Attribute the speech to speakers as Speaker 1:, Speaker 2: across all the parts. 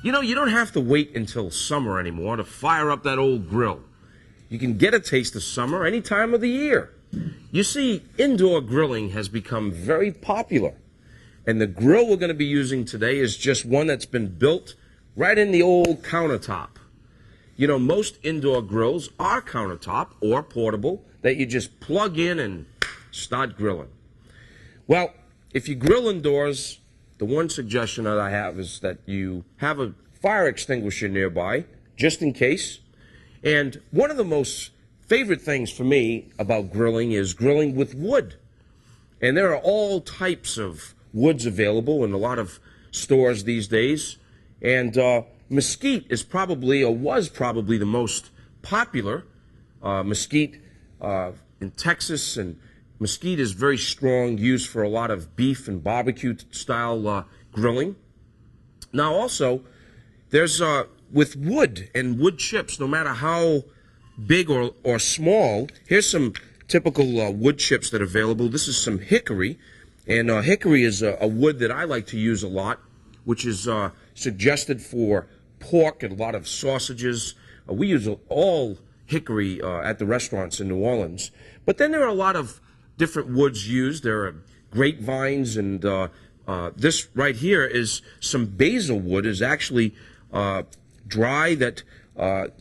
Speaker 1: You know, you don't have to wait until summer anymore to fire up that old grill. You can get a taste of summer any time of the year. You see, indoor grilling has become very popular. And the grill we're going to be using today is just one that's been built right in the old countertop. You know, most indoor grills are countertop or portable that you just plug in and start grilling. Well, if you grill indoors, the one suggestion that I have is that you have a fire extinguisher nearby, just in case. And one of the most favorite things for me about grilling is grilling with wood. And there are all types of woods available in a lot of stores these days. And mesquite is probably, or was probably, the most popular. Mesquite in Texas, and mesquite is very strong, used for a lot of beef and barbecue style grilling. Now also, there's with wood and wood chips, no matter how big or small, here's some typical wood chips that are available. This is some hickory, and hickory is a wood that I like to use a lot, which is suggested for pork and a lot of sausages. We use all hickory at the restaurants in New Orleans. But then there are a lot of different woods used. There are grapevines, and this right here is some basil wood. Is actually dry that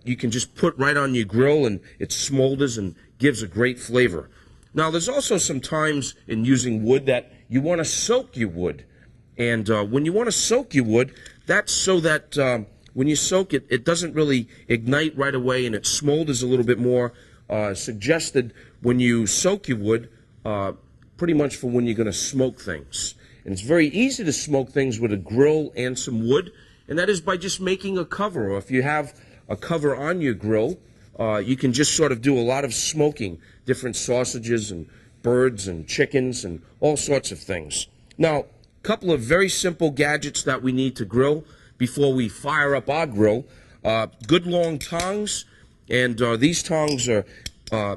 Speaker 1: you can just put right on your grill, and it smolders and gives a great flavor. Now, there's also some times in using wood that you want to soak your wood. And when you want to soak your wood, that's so that when you soak it, it doesn't really ignite right away, and it smolders a little bit more. Suggested when you soak your wood, pretty much for when you're going to smoke things. And it's very easy to smoke things with a grill and some wood, and that is by just making a cover. Or if you have a cover on your grill, you can just sort of do a lot of smoking, different sausages and birds and chickens and all sorts of things. Now, a couple of very simple gadgets that we need to grill before we fire up our grill. Good long tongs, and these tongs are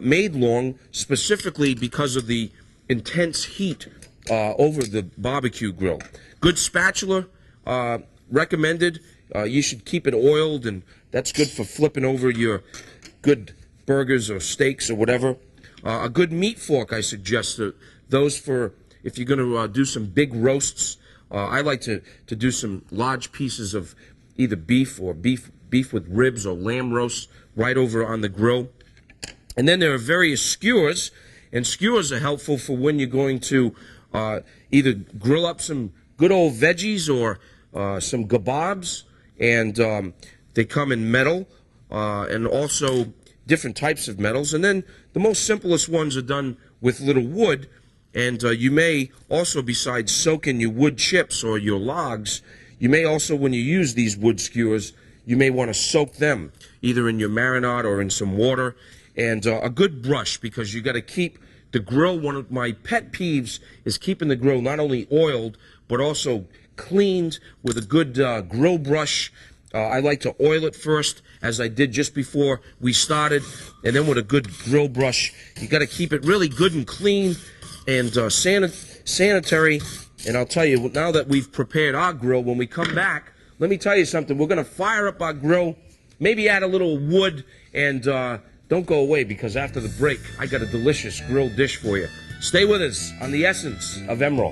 Speaker 1: made long specifically because of the intense heat over the barbecue grill. Good spatula, recommended. You should keep it oiled, and that's good for flipping over your good burgers or steaks or whatever. A good meat fork, I suggest. Those for if you're going to do some big roasts. I like to do some large pieces of either beef or beef with ribs or lamb roasts right over on the grill. And then there are various skewers, and skewers are helpful for when you're going to either grill up some good old veggies or some kebabs, and they come in metal and also different types of metals. And then the most simplest ones are done with little wood. And you may also, besides soaking your wood chips or your logs, you may also, when you use these wood skewers, you may want to soak them either in your marinade or in some water. And a good brush, because you got to keep the grill. One of my pet peeves is keeping the grill not only oiled, but also cleaned with a good grill brush. I like to oil it first, as I did just before we started, and then with a good grill brush. You got to keep it really good and clean and sanitary. And I'll tell you, now that we've prepared our grill, when we come back, let me tell you something. We're going to fire up our grill, maybe add a little wood, and don't go away, because after the break, I got a delicious grilled dish for you. Stay with us on The Essence of Emeril.